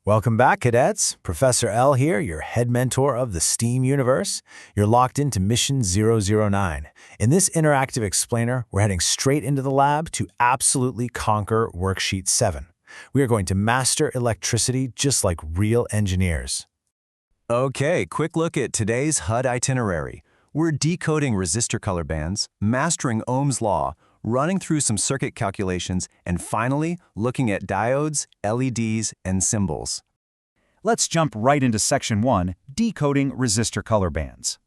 Welcome back, cadets. Professor L here, your head mentor of the STEAM universe. You're locked into Mission 009. In this interactive explainer, we're heading straight into the lab to absolutely conquer Worksheet 7. We are going to master electricity just like real engineers. Okay, quick look at today's HUD itinerary. We're decoding resistor color bands, mastering Ohm's law, running through some circuit calculations, and finally, looking at diodes, LEDs, and symbols. Let's jump right into Section 1, Decoding Resistor Color Bands.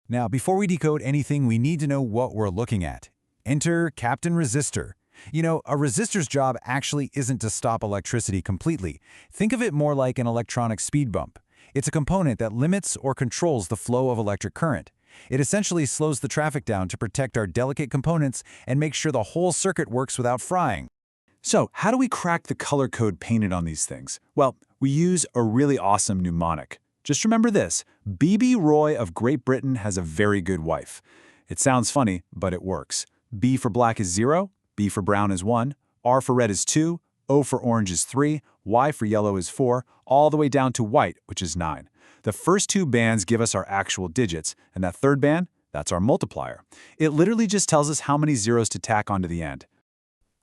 Now, before we decode anything, we need to know what we're looking at. Enter Captain Resistor. You know, a resistor's job actually isn't to stop electricity completely. Think of it more like an electronic speed bump. It's a component that limits or controls the flow of electric current. It essentially slows the traffic down to protect our delicate components and make sure the whole circuit works without frying. So, how do we crack the color code painted on these things? Well, we use a really awesome mnemonic. Just remember this: B.B. Roy of Great Britain has a very good wife. It sounds funny, but it works. B for black is 0, B for brown is 1, R for red is 2, O for orange is 3, Y for yellow is 4, all the way down to white, which is 9. The first two bands give us our actual digits, and that third band, that's our multiplier. It literally just tells us how many zeros to tack onto the end.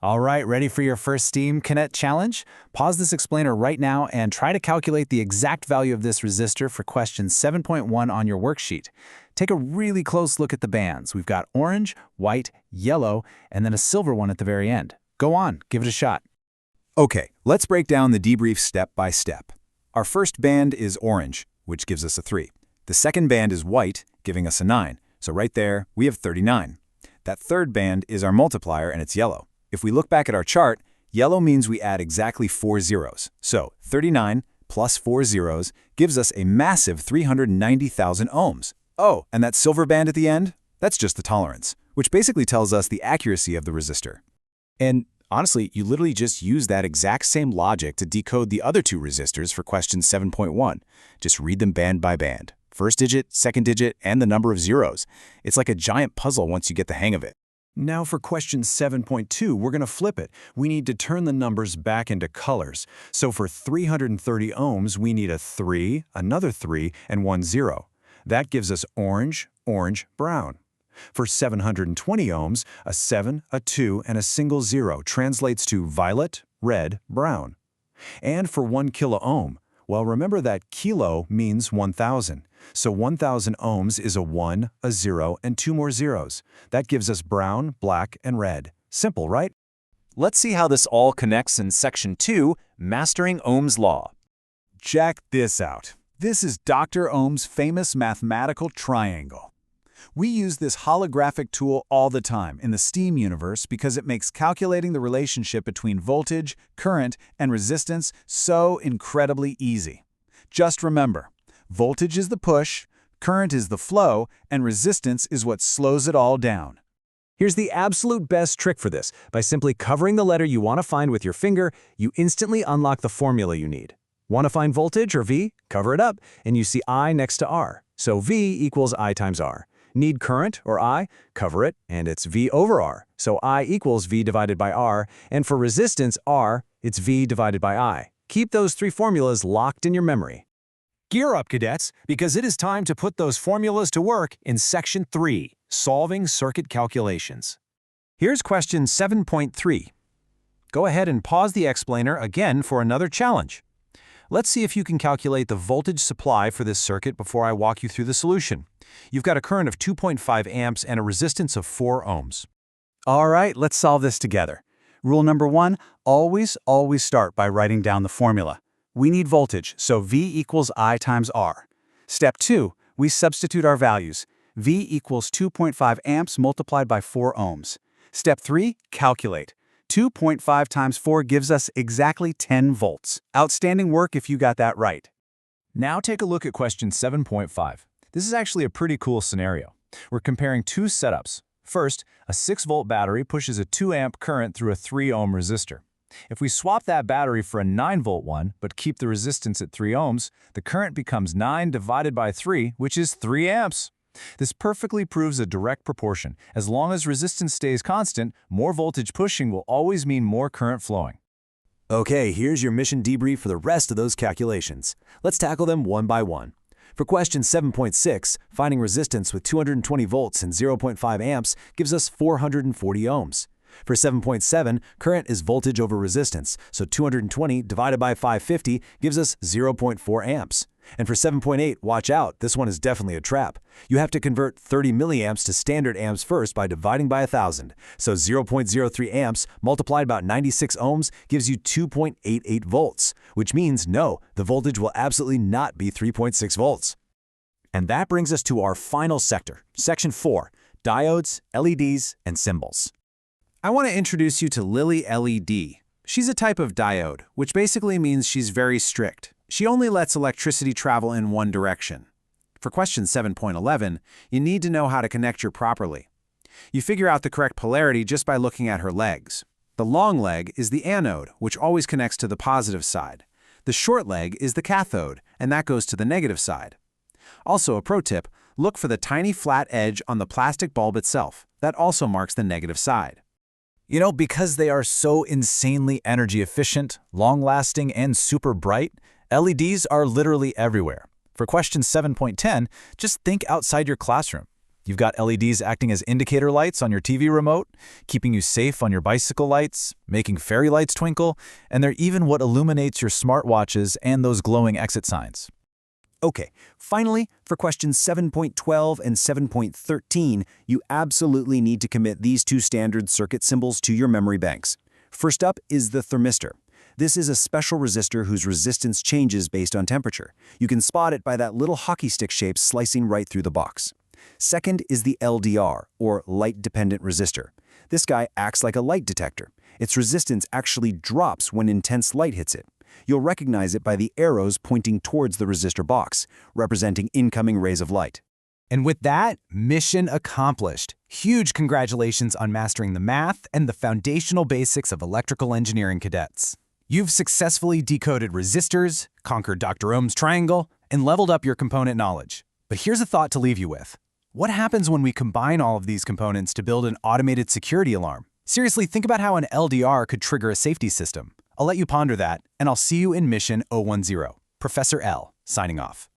All right, ready for your first STEAM Cadet challenge? Pause this explainer right now and try to calculate the exact value of this resistor for question 7.1 on your worksheet. Take a really close look at the bands. We've got orange, white, yellow, and then a silver one at the very end. Go on, give it a shot. Okay, let's break down the debrief step by step. Our first band is orange, which gives us a 3. The second band is white, giving us a 9. So right there, we have 39. That third band is our multiplier, and it's yellow. If we look back at our chart, yellow means we add exactly 4 zeros. So 39 plus 4 zeros gives us a massive 390,000 ohms. Oh, and that silver band at the end? That's just the tolerance, which basically tells us the accuracy of the resistor. And honestly, you literally just use that exact same logic to decode the other two resistors for question 7.1. Just read them band by band. First digit, second digit, and the number of zeros. It's like a giant puzzle once you get the hang of it. Now for question 7.2, we're going to flip it. We need to turn the numbers back into colors. So for 330 ohms, we need a 3, another 3, and 1 0. That gives us orange, orange, brown. For 720 ohms, a 7, a 2, and a single 0 translates to violet, red, brown. And for 1 kilo ohm, well, remember that kilo means 1,000. So 1,000 ohms is a 1, a 0, and 2 more zeros. That gives us brown, black, and red. Simple, right? Let's see how this all connects in Section 2, Mastering Ohm's Law. Check this out. This is Dr. Ohm's famous mathematical triangle. We use this holographic tool all the time in the STEAM universe because it makes calculating the relationship between voltage, current, and resistance so incredibly easy. Just remember, voltage is the push, current is the flow, and resistance is what slows it all down. Here's the absolute best trick for this. By simply covering the letter you want to find with your finger, you instantly unlock the formula you need. Want to find voltage, or V? Cover it up, and you see I next to R. So V equals I times R. Need current, or I? Cover it, and it's V over R. So I equals V divided by R, and for resistance, R, it's V divided by I. Keep those three formulas locked in your memory. Gear up, cadets, because it is time to put those formulas to work in Section 3, Solving Circuit Calculations. Here's question 7.3. Go ahead and pause the explainer again for another challenge. Let's see if you can calculate the voltage supply for this circuit before I walk you through the solution. You've got a current of 2.5 amps and a resistance of 4 ohms. All right, let's solve this together. Rule number 1, always start by writing down the formula. We need voltage, so V equals I times R. Step 2, we substitute our values. V equals 2.5 amps multiplied by 4 ohms. Step 3, calculate. 2.5 times 4 gives us exactly 10 volts. Outstanding work if you got that right. Now take a look at question 7.5. This is actually a pretty cool scenario. We're comparing two setups. First, a 6-volt battery pushes a 2-amp current through a 3-ohm resistor. If we swap that battery for a 9-volt one, but keep the resistance at 3 ohms, the current becomes 9 divided by 3, which is 3 amps. This perfectly proves a direct proportion. As long as resistance stays constant, more voltage pushing will always mean more current flowing. Okay, here's your mission debrief for the rest of those calculations. Let's tackle them one by one. For question 7.6, finding resistance with 220 volts and 0.5 amps gives us 440 ohms. For 7.7, current is voltage over resistance, so 220 divided by 550 gives us 0.4 amps. And for 7.8, watch out, this one is definitely a trap. You have to convert 30 milliamps to standard amps first by dividing by 1,000. So 0.03 amps multiplied by 96 ohms gives you 2.88 volts, which means no, the voltage will absolutely not be 3.6 volts. And that brings us to our final sector, Section 4, diodes, LEDs, and symbols. I want to introduce you to Lily LED. She's a type of diode, which basically means she's very strict. She only lets electricity travel in one direction. For question 7.11, you need to know how to connect her properly. You figure out the correct polarity just by looking at her legs. The long leg is the anode, which always connects to the positive side. The short leg is the cathode, and that goes to the negative side. Also, a pro tip, look for the tiny flat edge on the plastic bulb itself. That also marks the negative side. You know, because they are so insanely energy efficient, long-lasting, and super bright, LEDs are literally everywhere. For question 7.10, just think outside your classroom. You've got LEDs acting as indicator lights on your TV remote, keeping you safe on your bicycle lights, making fairy lights twinkle, and they're even what illuminates your smartwatches and those glowing exit signs. Okay, finally, for questions 7.12 and 7.13, you absolutely need to commit these two standard circuit symbols to your memory banks. First up is the thermistor. This is a special resistor whose resistance changes based on temperature. You can spot it by that little hockey stick shape slicing right through the box. Second is the LDR, or light-dependent resistor. This guy acts like a light detector. Its resistance actually drops when intense light hits it. You'll recognize it by the arrows pointing towards the resistor box, representing incoming rays of light. And with that, mission accomplished. Huge congratulations on mastering the math and the foundational basics of electrical engineering, cadets. You've successfully decoded resistors, conquered Dr. Ohm's triangle, and leveled up your component knowledge. But here's a thought to leave you with. What happens when we combine all of these components to build an automated security alarm? Seriously, think about how an LDR could trigger a safety system. I'll let you ponder that, and I'll see you in Mission 010. Professor L, signing off.